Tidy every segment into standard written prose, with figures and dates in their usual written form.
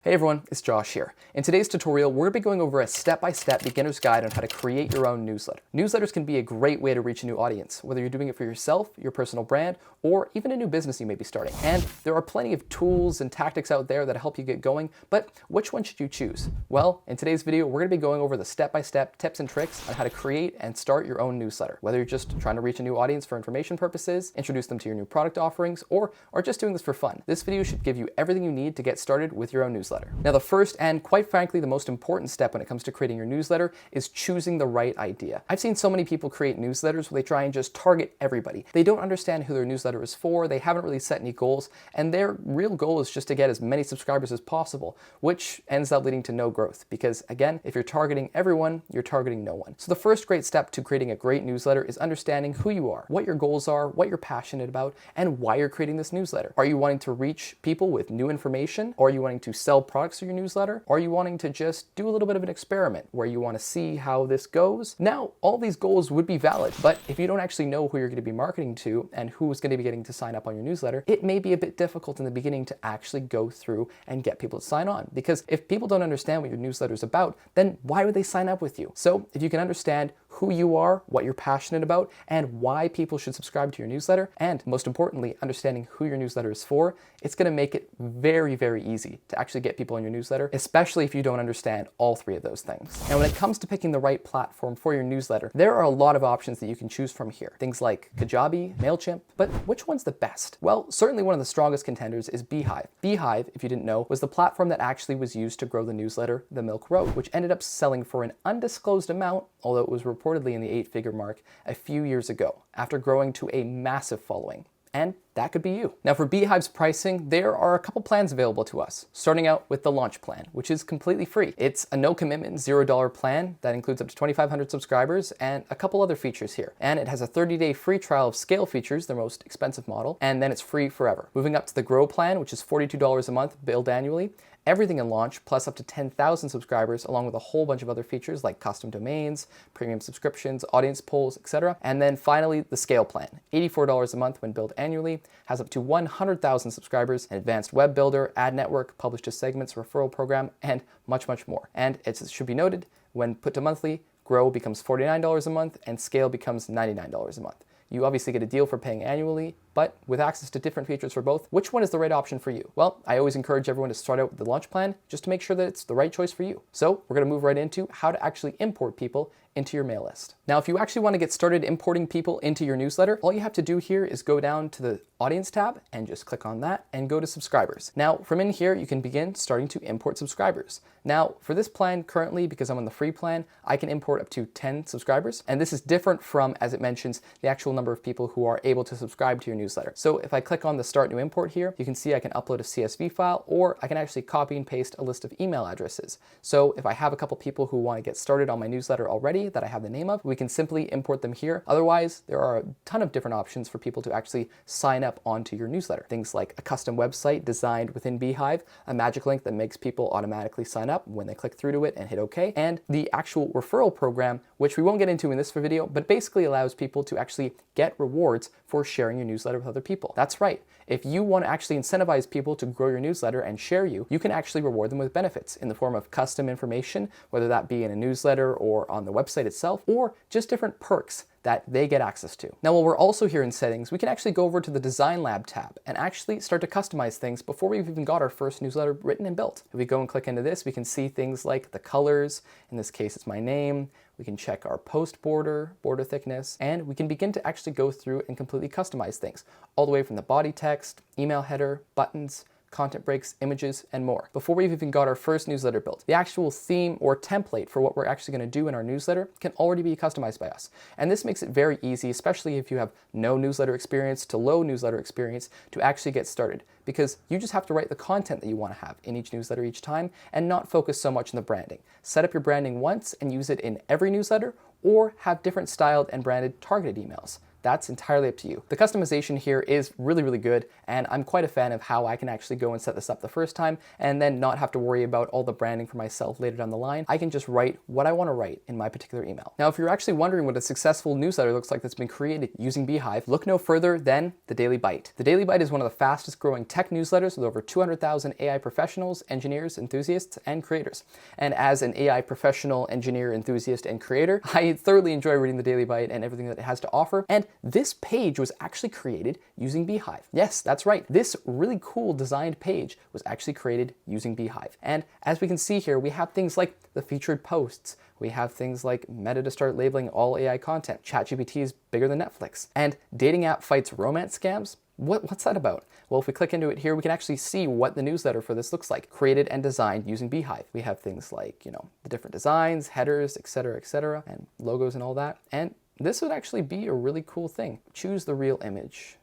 Hey everyone, it's Josh here. In today's tutorial, we're going to be going over a step-by-step beginner's guide on how to create your own newsletter. Newsletters can be a great way to reach a new audience, whether you're doing it for yourself, your personal brand, or even a new business you may be starting. And there are plenty of tools and tactics out there that help you get going, but which one should you choose? Well, in today's video, we're going to be going over the step-by-step tips and tricks on how to create and start your own newsletter. Whether you're just trying to reach a new audience for information purposes, introduce them to your new product offerings, or are just doing this for fun, this video should give you everything you need to get started with your own newsletter. Now, the first and quite frankly the most important step when it comes to creating your newsletter is choosing the right idea. I've seen so many people create newsletters where they try and just target everybody. They don't understand who their newsletter is for, they haven't really set any goals, and their real goal is just to get as many subscribers as possible, which ends up leading to no growth because, again, if you're targeting everyone, you're targeting no one. So the first great step to creating a great newsletter is understanding who you are, what your goals are, what you're passionate about, and why you're creating this newsletter. Are you wanting to reach people with new information? Or are you wanting to sell products through your newsletter? Or are you wanting to just do a little bit of an experiment where you want to see how this goes? Now, all these goals would be valid, but if you don't actually know who you're going to be marketing to and who's going to be getting to sign up on your newsletter, it may be a bit difficult in the beginning to actually go through and get people to sign on. Because if people don't understand what your newsletter is about, then why would they sign up with you? So if you can understand who you are, what you're passionate about, and why people should subscribe to your newsletter, and most importantly, understanding who your newsletter is for, it's going to make it very, very easy to actually get people in your newsletter, especially if you don't understand all three of those things. Now, when it comes to picking the right platform for your newsletter, there are a lot of options that you can choose from here. Things like Kajabi, MailChimp, but which one's the best? Well, certainly one of the strongest contenders is Beehiiv. Beehiiv, if you didn't know, was the platform that actually was used to grow the newsletter The Milk Road, which ended up selling for an undisclosed amount, although it was reportedly in the 8-figure mark a few years ago, after growing to a massive following. And that could be you. Now, for Beehiiv's pricing, there are a couple plans available to us, starting out with the launch plan, which is completely free. It's a no commitment $0 plan that includes up to 2,500 subscribers and a couple other features here. And it has a 30-day free trial of scale features, their most expensive model, and then it's free forever. Moving up to the Grow plan, which is $42 a month billed annually. Everything in launch, plus up to 10,000 subscribers, along with a whole bunch of other features like custom domains, premium subscriptions, audience polls, etc. And then finally, the scale plan, $84 a month when billed annually, has up to 100,000 subscribers, an advanced web builder, ad network, publish to segments, referral program, and much, much more. And it should be noted, when put to monthly, Grow becomes $49 a month and Scale becomes $99 a month. You obviously get a deal for paying annually, but with access to different features for both, which one is the right option for you? Well, I always encourage everyone to start out with the launch plan just to make sure that it's the right choice for you. So we're going to move right into how to actually import people into your mail list. Now, if you actually want to get started importing people into your newsletter, all you have to do here is go down to the Audience tab and just click on that and go to Subscribers. Now, from in here, you can begin starting to import subscribers. Now, for this plan currently, because I'm on the free plan, I can import up to 10 subscribers. And this is different from, as it mentions, the actual number of people who are able to subscribe to your newsletter. So if I click on the Start New Import here, you can see I can upload a CSV file, or I can actually copy and paste a list of email addresses. So if I have a couple people who want to get started on my newsletter already that I have the name of, we can simply import them here. Otherwise, there are a ton of different options for people to actually sign up onto your newsletter. Things like a custom website designed within Beehiiv, a magic link that makes people automatically sign up when they click through to it and hit OK, and the actual referral program, which we won't get into in this video, but basically allows people to actually get rewards for sharing your newsletter with other people. That's right. If you want to actually incentivize people to grow your newsletter and share you, you can actually reward them with benefits in the form of custom information, whether that be in a newsletter or on the website itself, or just different perks that they get access to. Now, while we're also here in settings, we can actually go over to the Design Lab tab and actually start to customize things before we've even got our first newsletter written and built. If we go and click into this, we can see things like the colors. In this case, it's my name. We can check our post border, border thickness, and we can begin to actually go through and completely customize things, all the way from the body text, email header, buttons, content breaks, images, and more. Before we've even got our first newsletter built, the actual theme or template for what we're actually going to do in our newsletter can already be customized by us. And this makes it very easy, especially if you have no newsletter experience to low newsletter experience, to actually get started, because you just have to write the content that you want to have in each newsletter each time and not focus so much on the branding. Set up your branding once and use it in every newsletter, or have different styled and branded targeted emails. That's entirely up to you. The customization here is really, really good, and I'm quite a fan of how I can actually go and set this up the first time and then not have to worry about all the branding for myself later down the line. I can just write what I want to write in my particular email. Now, if you're actually wondering what a successful newsletter looks like that's been created using Beehiiv, look no further than the Daily Bite. The Daily Bite is one of the fastest growing tech newsletters with over 200,000 AI professionals, engineers, enthusiasts, and creators. And as an AI professional, engineer, enthusiast, and creator, I thoroughly enjoy reading the Daily Bite and everything that it has to offer. And this page was actually created using Beehiiv. Yes, that's right. This really cool designed page was actually created using Beehiiv. And as we can see here, we have things like the featured posts. We have things like Meta to start labeling all AI content. ChatGPT is bigger than Netflix. And dating app fights romance scams. What's that about? Well, if we click into it here, we can actually see what the newsletter for this looks like, created and designed using Beehiiv. We have things like, the different designs, headers, etc., and logos and all that. And this would actually be a really cool thing. Choose the real image.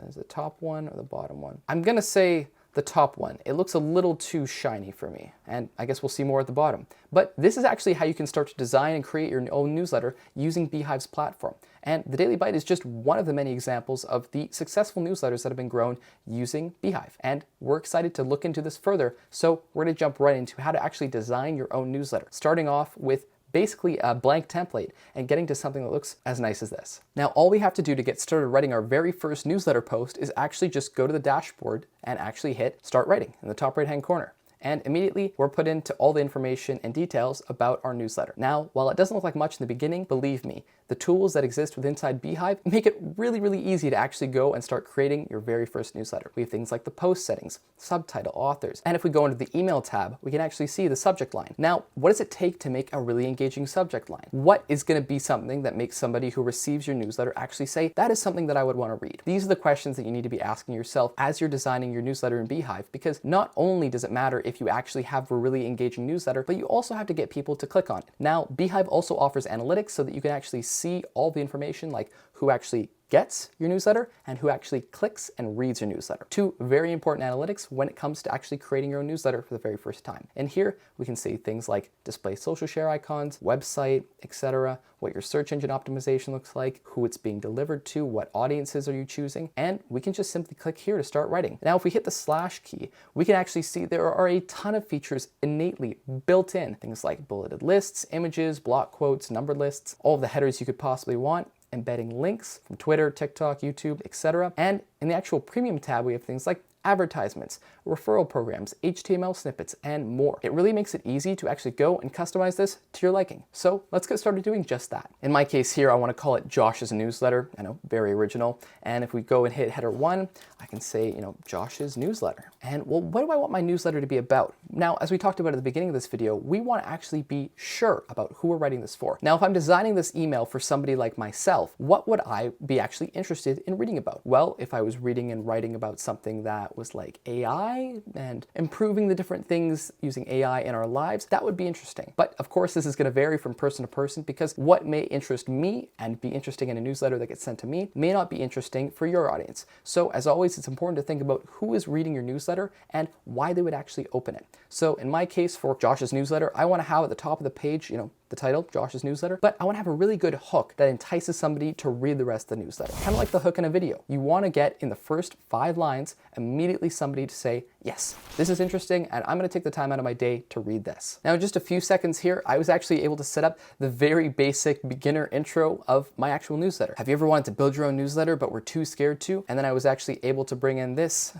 Is the top one or the bottom one? I'm gonna say the top one. It looks a little too shiny for me, and I guess we'll see more at the bottom. But this is actually how you can start to design and create your own newsletter using Beehiiv's platform. And the Daily Bite is just one of the many examples of the successful newsletters that have been grown using Beehiiv. And we're excited to look into this further, so we're gonna jump right into how to actually design your own newsletter, starting off with basically a blank template and getting to something that looks as nice as this. Now, all we have to do to get started writing our very first newsletter post is actually just go to the dashboard and actually hit Start Writing in the top right-hand corner. And immediately we're put into all the information and details about our newsletter. Now, while it doesn't look like much in the beginning, believe me, the tools that exist within inside Beehiiv make it really, really easy to actually go and start creating your very first newsletter. We have things like the post settings, subtitle, authors, and if we go into the email tab, we can actually see the subject line. Now, what does it take to make a really engaging subject line? What is going to be something that makes somebody who receives your newsletter actually say, that is something that I would want to read? These are the questions that you need to be asking yourself as you're designing your newsletter in Beehiiv, because not only does it matter if you actually have a really engaging newsletter, but you also have to get people to click on it. Now, Beehiiv also offers analytics so that you can actually see all the information, like who actually gets your newsletter and who actually clicks and reads your newsletter. Two very important analytics when it comes to actually creating your own newsletter for the very first time. And here we can see things like display social share icons, website, etc., what your search engine optimization looks like, who it's being delivered to, what audiences are you choosing, and we can just simply click here to start writing. Now, if we hit the slash key, we can actually see there are a ton of features innately built in, things like bulleted lists, images, block quotes, numbered lists, all of the headers you could possibly want, embedding links from Twitter, TikTok, YouTube, etc. And in the actual premium tab, we have things like advertisements, referral programs, HTML snippets, and more. It really makes it easy to actually go and customize this to your liking. So let's get started doing just that. In my case here, I want to call it Josh's newsletter. I know, very original. And if we go and hit header 1, I can say, Josh's newsletter. And well, what do I want my newsletter to be about? Now, as we talked about at the beginning of this video, we want to actually be sure about who we're writing this for. Now, if I'm designing this email for somebody like myself, what would I be actually interested in reading about? Well, if I was reading and writing about something that was like AI and improving the different things using AI in our lives, that would be interesting. But of course, this is going to vary from person to person, because what may interest me and be interesting in a newsletter that gets sent to me may not be interesting for your audience. So as always, it's important to think about who is reading your newsletter and why they would actually open it. So in my case, for Josh's newsletter, I want to have at the top of the page, the title, Josh's newsletter, but I want to have a really good hook that entices somebody to read the rest of the newsletter. Kind of like the hook in a video. You want to get in the first 5 lines immediately somebody to say, yes, this is interesting, and I'm going to take the time out of my day to read this. Now, in just a few seconds here, I was actually able to set up the very basic beginner intro of my actual newsletter. Have you ever wanted to build your own newsletter but were too scared to? And then I was actually able to bring in this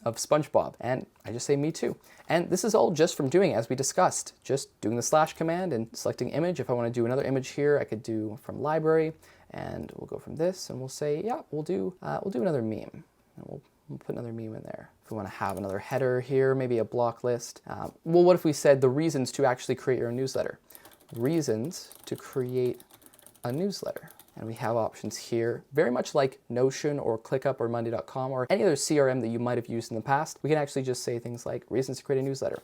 of SpongeBob, and I just say me too. And this is all just from doing, as we discussed, just doing the slash command and selecting image. If I want to do another image here, I could do from library, and we'll go from this, and we'll say, yeah, we'll do another meme, and we'll put another meme in there. If we want to have another header here, maybe a block list. Well, what if we said the reasons to actually create your own newsletter? Reasons to create a newsletter. And we have options here, very much like Notion or ClickUp or Monday.com or any other CRM that you might have used in the past. We can actually just say things like reasons to create a newsletter,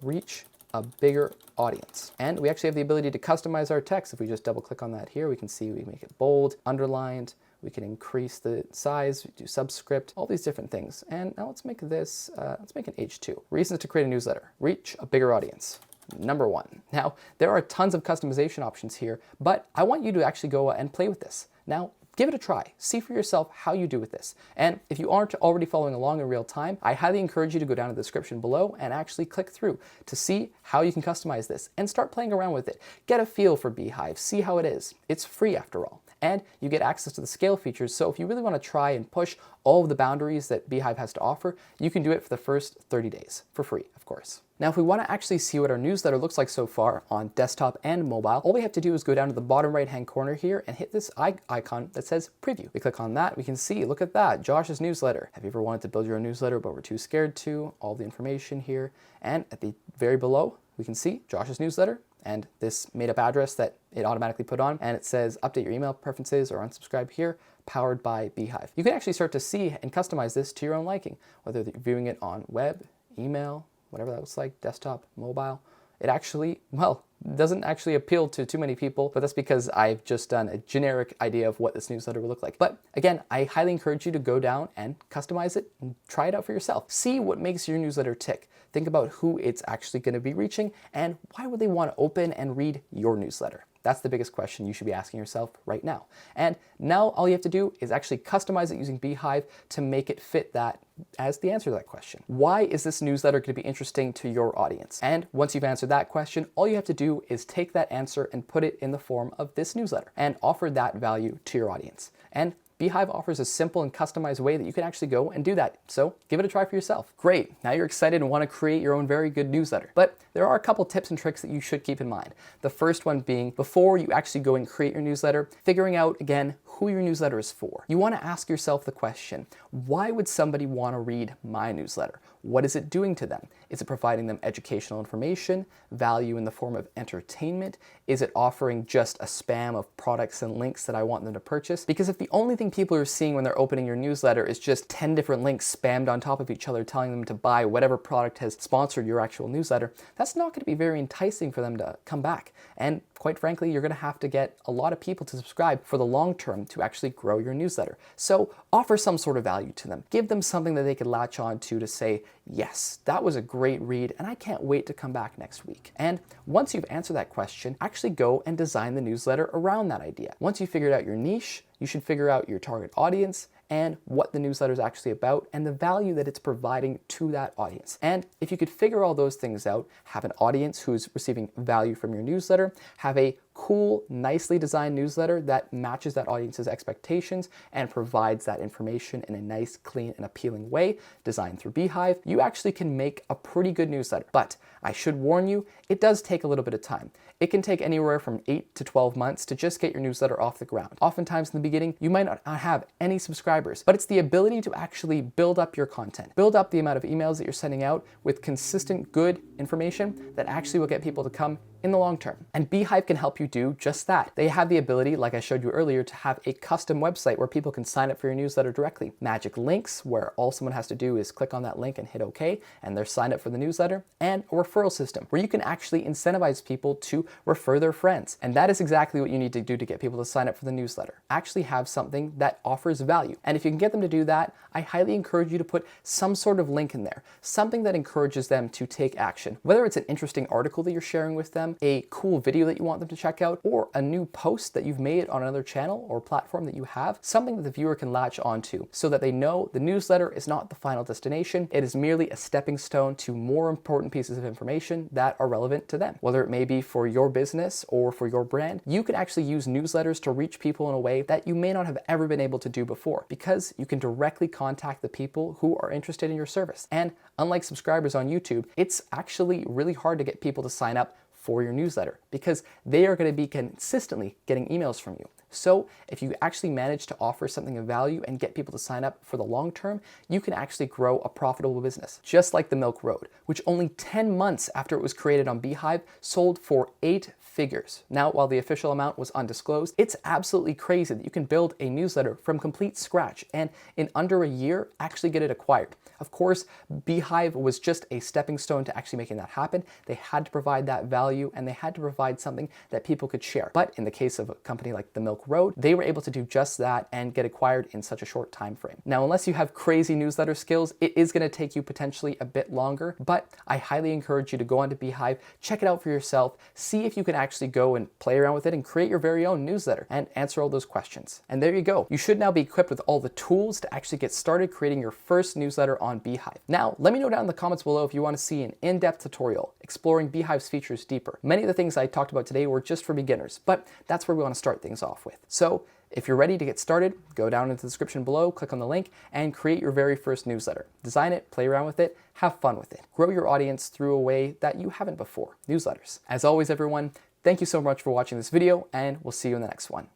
reach a bigger audience. And we actually have the ability to customize our text. If we just double click on that here, we can see we make it bold, underlined, we can increase the size, do subscript, all these different things. And now let's make this, let's make an H2. Reasons to create a newsletter, reach a bigger audience. Number 1. Now, there are tons of customization options here, but I want you to actually go and play with this. Now, give it a try. See for yourself how you do with this. And if you aren't already following along in real time, I highly encourage you to go down to the description below and actually click through to see how you can customize this and start playing around with it. Get a feel for Beehiiv, see how it is. It's free after all. And you get access to the scale features, so if you really want to try and push all of the boundaries that Beehiiv has to offer, you can do it for the first 30 days, for free, of course. Now, if we want to actually see what our newsletter looks like so far on desktop and mobile, all we have to do is go down to the bottom right-hand corner here and hit this icon that says preview. We click on that, we can see, look at that, Josh's newsletter. Have you ever wanted to build your own newsletter but were too scared to? All the information here. And at the very below, we can see Josh's newsletter and this made-up address that it automatically put on, and it says update your email preferences or unsubscribe here, powered by Beehiiv. You can actually start to see and customize this to your own liking, whether you're viewing it on web, email, whatever that looks like, desktop, mobile. It actually, well, doesn't actually appeal to too many people, but that's because I've just done a generic idea of what this newsletter will look like. But again, I highly encourage you to go down and customize it and try it out for yourself. See what makes your newsletter tick. Think about who it's actually going to be reaching and why would they want to open and read your newsletter. That's the biggest question you should be asking yourself right now. And now all you have to do is actually customize it using Beehiiv to make it fit that as the answer to that question. Why is this newsletter going to be interesting to your audience? And once you've answered that question, all you have to do is take that answer and put it in the form of this newsletter and offer that value to your audience. And Beehiiv offers a simple and customized way that you can actually go and do that. So give it a try for yourself. Great, now you're excited and want to create your own very good newsletter. But there are a couple tips and tricks that you should keep in mind. The first one being, before you actually go and create your newsletter, figuring out, again, who your newsletter is for. You want to ask yourself the question, why would somebody want to read my newsletter? What is it doing to them? Is it providing them educational information, value in the form of entertainment? Is it offering just a spam of products and links that I want them to purchase? Because if the only thing people are seeing when they're opening your newsletter is just 10 different links spammed on top of each other telling them to buy whatever product has sponsored your actual newsletter, that's not going to be very enticing for them to come back. And quite frankly, you're going to have to get a lot of people to subscribe for the long term to actually grow your newsletter. So offer some sort of value to them. Give them something that they could latch on to say, yes, that was a great read and I can't wait to come back next week. And once you've answered that question, actually go and design the newsletter around that idea. Once you've figured out your niche, you should figure out your target audience and what the newsletter is actually about and the value that it's providing to that audience. And if you could figure all those things out, have an audience who's receiving value from your newsletter, have a cool, nicely designed newsletter that matches that audience's expectations and provides that information in a nice, clean, and appealing way, designed through Beehiiv, you actually can make a pretty good newsletter. But I should warn you, it does take a little bit of time. It can take anywhere from 8 to 12 months to just get your newsletter off the ground. Oftentimes in the beginning, you might not have any subscribers, but it's the ability to actually build up your content, build up the amount of emails that you're sending out with consistent, good information that actually will get people to come in the long term. And Beehiiv can help you do just that. They have the ability, like I showed you earlier, to have a custom website where people can sign up for your newsletter directly. Magic links, where all someone has to do is click on that link and hit OK, and they're signed up for the newsletter. And a referral system, where you can actually incentivize people to refer their friends. And that is exactly what you need to do to get people to sign up for the newsletter. Actually have something that offers value. And if you can get them to do that, I highly encourage you to put some sort of link in there, something that encourages them to take action. Whether it's an interesting article that you're sharing with them, a cool video that you want them to check out, or a new post that you've made on another channel or platform that you have, something that the viewer can latch onto so that they know the newsletter is not the final destination. It is merely a stepping stone to more important pieces of information that are relevant to them. Whether it may be for your business or for your brand, you can actually use newsletters to reach people in a way that you may not have ever been able to do before, because you can directly contact the people who are interested in your service. And unlike subscribers on YouTube, it's actually really hard to get people to sign up for your newsletter because they are going to be consistently getting emails from you. So if you actually manage to offer something of value and get people to sign up for the long term, you can actually grow a profitable business. Just like the Milk Road, which only 10 months after it was created on Beehiiv sold for 8 figures. Now, while the official amount was undisclosed, it's absolutely crazy that you can build a newsletter from complete scratch and in under a year actually get it acquired. Of course, Beehiiv was just a stepping stone to actually making that happen. They had to provide that value and they had to provide something that people could share. But in the case of a company like the Milk Silk Road, they were able to do just that and get acquired in such a short time frame. Now, unless you have crazy newsletter skills, it is going to take you potentially a bit longer, but I highly encourage you to go onto Beehiiv, check it out for yourself, see if you can actually go and play around with it and create your very own newsletter and answer all those questions. And there you go. You should now be equipped with all the tools to actually get started creating your first newsletter on Beehiiv. Now, let me know down in the comments below if you want to see an in-depth tutorial exploring Beehiiv's features deeper. Many of the things I talked about today were just for beginners, but that's where we want to start things off with. So if you're ready to get started, go down into the description below, click on the link, and create your very first newsletter. Design it, play around with it, have fun with it. Grow your audience through a way that you haven't before, newsletters. As always, everyone, thank you so much for watching this video, and we'll see you in the next one.